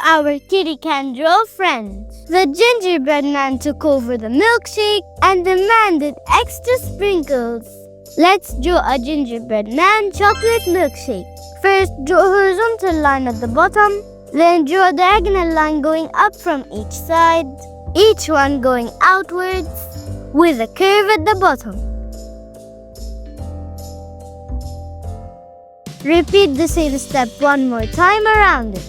our kitty can draw friends. The gingerbread man took over the milkshake and demanded extra sprinkles. Let's draw a gingerbread man chocolate milkshake. First, draw a horizontal line at the bottom, then draw a diagonal line going up from each side, each one going outwards with a curve at the bottom. Repeat the same step one more time around it.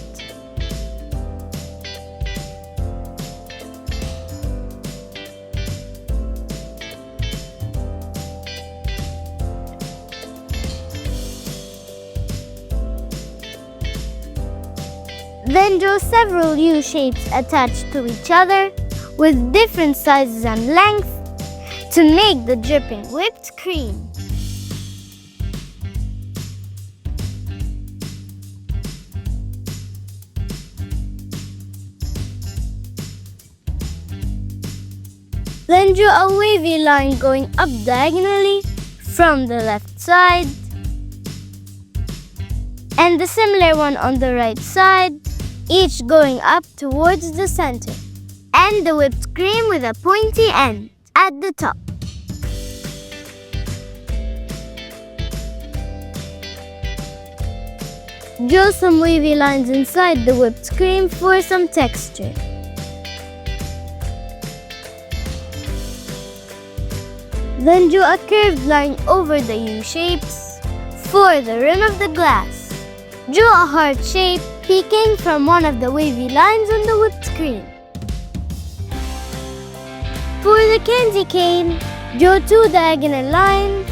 Then draw several U shapes attached to each other with different sizes and lengths to make the dripping whipped cream. Then draw a wavy line going up diagonally from the left side and a similar one on the right side, each going up towards the center. And the whipped cream with a pointy end at the top. Draw some wavy lines inside the whipped cream for some texture. Then draw a curved line over the U shapes for the rim of the glass. Draw a heart shape peeking from one of the wavy lines on the whipped cream. For the candy cane, draw two diagonal lines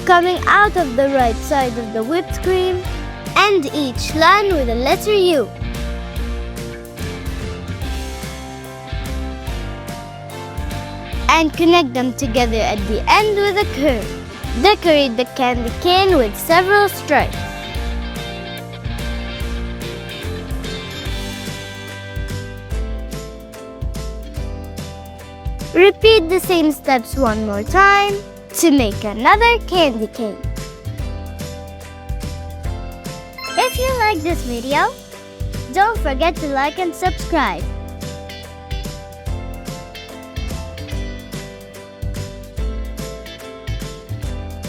coming out of the right side of the whipped cream and each line with a letter U. And connect them together at the end with a curve. Decorate the candy cane with several stripes. Repeat the same steps one more time to make another candy cane. If you like this video, don't forget to like and subscribe.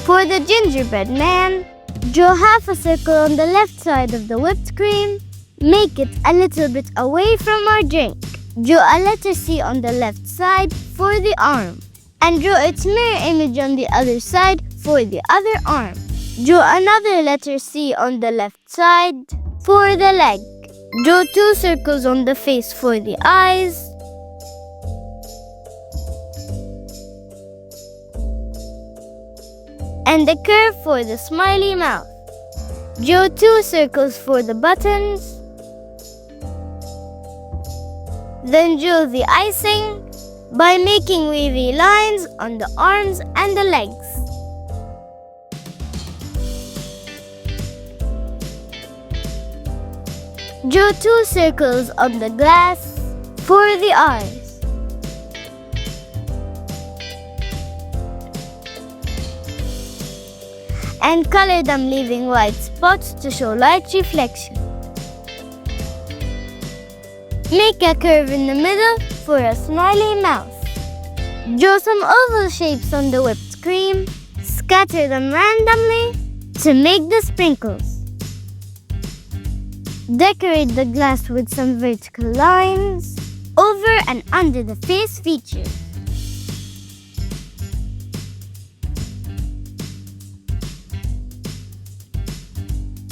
For the gingerbread man, draw half a circle on the left side of the whipped cream. Make it a little bit away from our drink. Draw a letter C on the left side for the arm. And draw its mirror image on the other side for the other arm. Draw another letter C on the left side for the leg. Draw two circles on the face for the eyes. And a curve for the smiley mouth. Draw two circles for the buttons. Then draw the icing by making wavy lines on the arms and the legs. Draw two circles on the glass for the eyes. And color them, leaving white spots to show light reflection. Make a curve in the middle for a smiley mouth. Draw some oval shapes on the whipped cream. Scatter them randomly to make the sprinkles. Decorate the glass with some vertical lines over and under the face feature.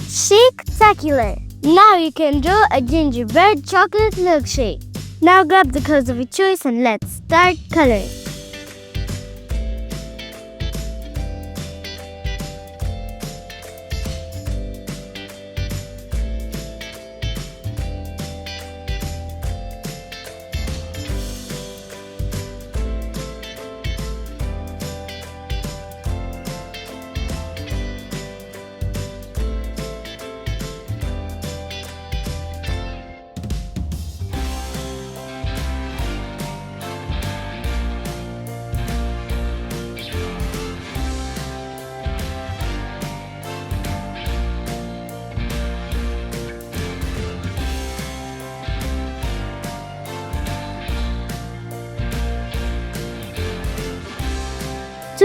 Shake-tacular! Now you can draw a gingerbread chocolate milkshake. Now grab the colors of your choice and let's start coloring.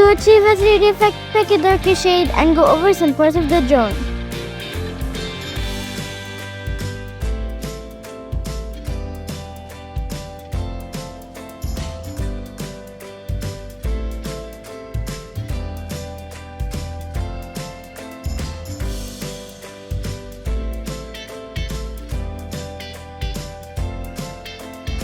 To achieve a 3D effect, pick a darker shade and go over some parts of the drawing.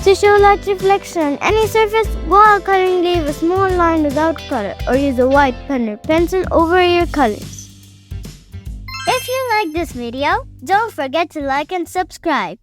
To show light reflection on any surface, go out coloring, leave a small line without color, or use a white pen or pencil over your colors. If you like this video, don't forget to like and subscribe.